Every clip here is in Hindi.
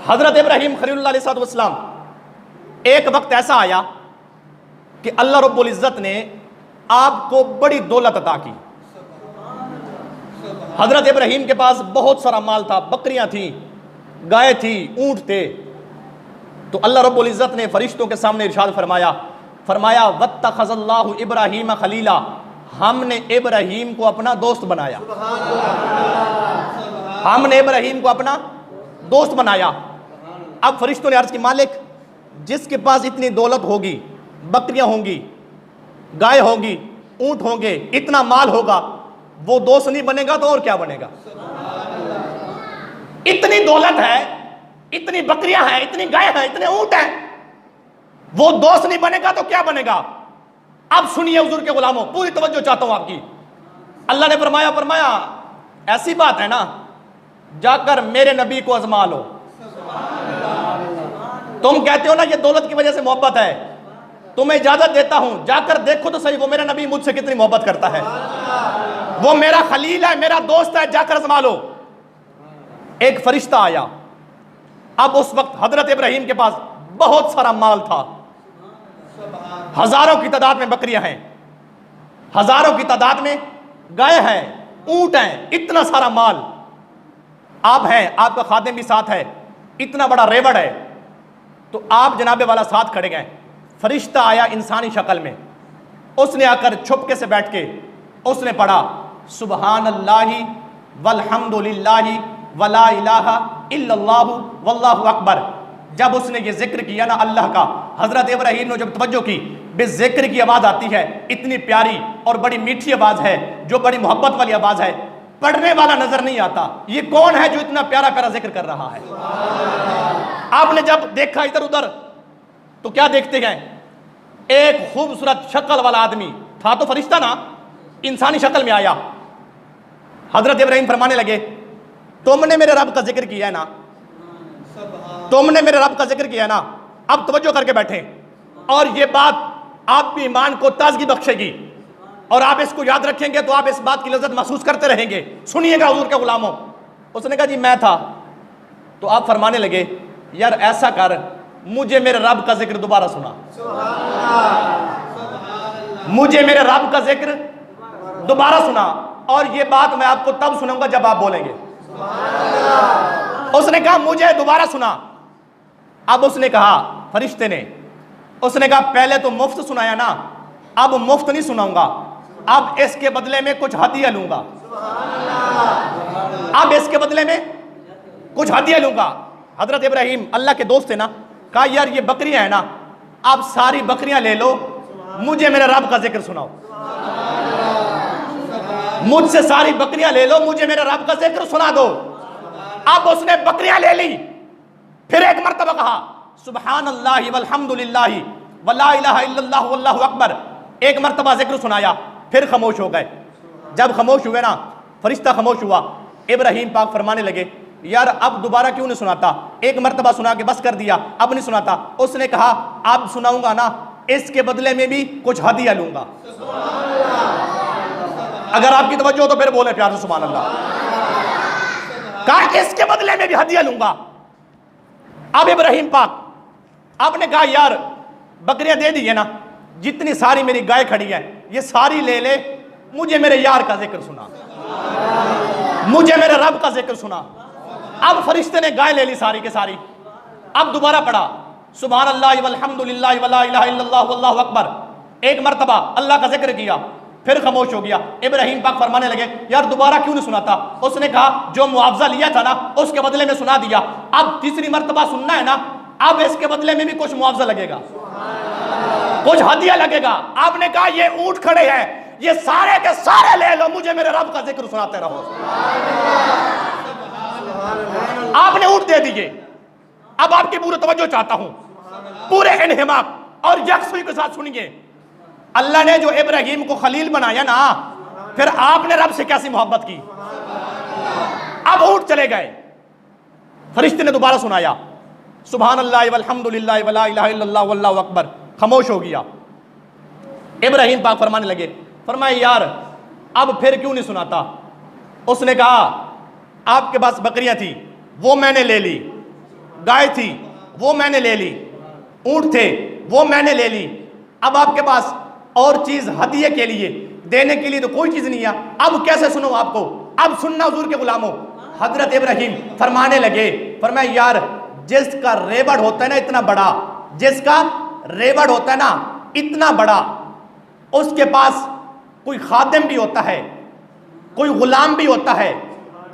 हजरत इब्राहीम खलीलुल्लाह अलैहिस्सलाम एक वक्त ऐसा आया कि अल्लाह रब्बुल इज्जत ने आपको बड़ी दौलत अता की। हजरत इब्राहीम के पास बहुत सारा माल था, बकरियां थी, गाय थी, ऊंट थे। तो अल्लाह रब्बुल इज्जत ने फरिश्तों के सामने इरशाद फरमाया वत्तखज़ल्लाहु इब्राहीम खलीला, हमने इब्राहीम को अपना दोस्त बनाया। हमने इब्राहीम को अपना दोस्त बनाया। अब फरिश्तों ने अर्ज की, मालिक जिसके पास इतनी दौलत होगी, बकरियां होंगी, गाय होगी, ऊंट होंगे, इतना माल होगा, वो दोस्त नहीं बनेगा तो और क्या बनेगा? इतनी दौलत है, इतनी बकरियां हैं, इतनी गाय हैं, इतने ऊंट हैं, वो दोस्त नहीं बनेगा तो क्या बनेगा? अब सुनिए हुजूर के गुलामों, पूरी तवज्जो चाहता हूं आपकी। अल्लाह ने फरमाया ऐसी बात है ना, जाकर मेरे नबी को आजमा लो। तुम कहते हो ना ये दौलत की वजह से मोहब्बत है, तुम्हें इजाजत देता हूं, जाकर देखो तो सही वो मेरा नबी मुझसे कितनी मोहब्बत करता है। वो मेरा खलील है, मेरा दोस्त है, जाकर आजमा लो। एक फरिश्ता आया। अब उस वक्त हजरत इब्राहीम के पास बहुत सारा माल था, हजारों की तादाद में बकरियां हैं, हजारों की तादाद में गाय हैं, ऊंट हैं, इतना सारा माल। आप हैं, आपका खादिम भी साथ है, इतना बड़ा रेवड़ है। तो आप जनाबे वाला साथ खड़े गए। फरिश्ता आया इंसानी शक्ल में, उसने आकर छुपके से बैठ के उसने पढ़ा सुबहानल्लाहि वल्हम्दुलिल्लाहि वला इलाहा इल्लल्लाहु वल्लाहु अकबर। जब उसने ये जिक्र किया ना अल्लाह का, हजरत इब्राहीम ने जब तवज्जो की, बेजिक्र की आवाज़ आती है, इतनी प्यारी और बड़ी मीठी आवाज़ है, जो बड़ी मोहब्बत वाली आवाज़ है, पढ़ने वाला नजर नहीं आता। ये कौन है जो इतना प्यारा प्यारा जिक्र कर रहा है? आपने जब देखा इधर उधर तो क्या देखते गए? एक खूबसूरत शक्ल वाला आदमी था, तो फरिश्ता ना, इंसानी शक्ल में आया। हजरत इब्राहीम फरमाने लगे, तुमने मेरे रब का जिक्र किया है ना, तुमने मेरे रब का जिक्र किया है ना, अब तवज्जो करके बैठे, और ये बात आपके ईमान को ताजगी बख्शेगी और आप इसको याद रखेंगे तो आप इस बात की लज्जत महसूस करते रहेंगे। सुनिएगा हुजूर के गुलामों। उसने कहा जी मैं था। तो आप फरमाने लगे, यार ऐसा कर, मुझे मेरे रब का जिक्र दोबारा सुना, मुझे मेरे रब का जिक्र दोबारा सुना, और ये बात मैं आपको तब सुनाऊंगा जब आप बोलेंगे। उसने कहा मुझे दोबारा सुना। अब उसने कहा, फरिश्ते ने, उसने कहा पहले तो मुफ्त सुनाया ना, अब मुफ्त नहीं सुनाऊंगा, अब इसके बदले में कुछ हदिया लूंगा, अब इसके बदले में कुछ हदिया लूंगा। हजरत इब्राहीम अल्लाह के दोस्त थे ना, कहा यार ये बकरियां है ना, आप सारी बकरियां ले लो, मुझे मेरे रब का जिक्र सुनाओ, मुझसे सारी बकरियां ले लो, मुझे मेरे रब का जिक्र सुना दो। अब उसने बकरियां ले ली, फिर एक मर्तबा कहा सुबहानल्लाहि वल्हम्दुलिल्लाहि वला इलाहा इल्लल्लाहु वल्लाहु अकबर। एक मर्तबा जिक्र सुनाया, फिर खामोश हो गए। जब खामोश हुए ना, फरिश्ता खामोश हुआ, इब्राहीम पाक फरमाने लगे, यार अब दोबारा क्यों नहीं सुनाता? एक मर्तबा सुना के बस कर दिया, अब नहीं सुनाता। उसने कहा अब सुनाऊंगा ना, इसके बदले में भी कुछ हदिया लूंगा। अगर आपकी तवज्जो हो तो फिर बोले प्यार से सुभान अल्लाह। कहा इसके बदले में भी हदिया लूंगा। अब इब्राहीम पाक आपने कहा यार बकरियां दे दी है ना, जितनी सारी मेरी गाय खड़ी है ये सारी ले ले, मुझे मेरे यार का जिक्र सुना, मुझे मेरे रब का जिक्र सुना। अब फरिश्ते ने गाय ले ली सारी के सारी। अब दोबारा पढ़ा सुभान अल्लाह वल्हम्दुलिल्लाह वला इलाहा इल्लल्लाह वल्लाहु अकबर। एक मर्तबा अल्लाह का जिक्र किया, फिर खामोश हो गया। इब्राहीम पाक फरमाने लगे, यार दोबारा क्यों नहीं सुनाता? उसने कहा जो मुआवजा लिया था ना, उसके बदले में सुना दिया, अब तीसरी मर्तबा सुनना है ना, अब इसके बदले में भी कुछ मुआवजा लगेगा, कुछ हदिया लगेगा। आपने कहा ये ऊंट खड़े हैं, ये सारे के सारे ले लो, मुझे मेरे रब का जिक्र सुनाते रहो। आपने ऊंट दे दिए। अब आपकी पूरी तवज्जो चाहता हूं, पूरे इन्हिमाक और यकसुई के साथ सुनिए। अल्लाह ने जो इब्राहीम को खलील बनाया ना, फिर आपने रब से कैसी मोहब्बत की। अब ऊंट चले गए। फरिश्ते ने दोबारा सुनाया सुभान अल्लाह वल्हम्दुलिल्लाह वला इलाहा इल्लल्लाह वल्लाहु अकबर। खामोश हो गया। इब्राहीम पाक फरमाने लगे, फरमाए यार अब फिर क्यों नहीं सुनाता? उसने कहा आपके पास बकरियां थी, वो मैंने ले ली, गाय थी वो मैंने ले ली, ऊंट थे वो मैंने ले ली, अब आपके पास और चीज हदिये के लिए देने के लिए तो कोई चीज नहीं है, अब कैसे सुनो आपको? अब सुनना हुजूर के गुलामों। हजरत इब्राहिम फरमाने लगे, फरमाया यार जिसका रेवड़ होता है ना इतना बड़ा, जिसका रेवड़ होता है ना इतना बड़ा, उसके पास कोई खादिम भी होता है, कोई गुलाम भी होता है,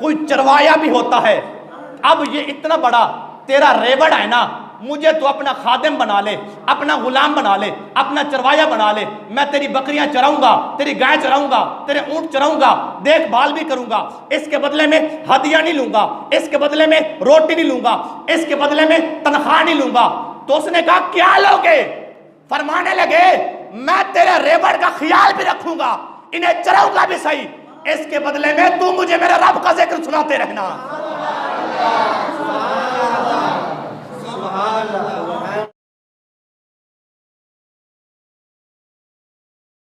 कोई चरवाया भी होता है। अब ये इतना बड़ा तेरा रेवड़ है ना, मुझे तो अपना खादिम बना ले, अपना गुलाम बना ले, अपना चरवाया बना ले, मैं तेरी बकरियां चराऊंगा, तेरी गाय चराऊंगा, तेरे ऊंट चराऊंगा, देखभाल भी करूंगा, इसके बदले में हदिया नहीं लूंगा, इसके बदले में रोटी नहीं लूंगा, इसके बदले में तनख्वाह नहीं लूंगा। तो उसने कहा क्या लोगे? फरमाने लगे मैं तेरे रेवड़ का ख्याल भी रखूंगा, इन्हें चराऊंगा भी सही, इसके बदले में तू मुझे मेरे रब का जिक्र सुनाते रहना।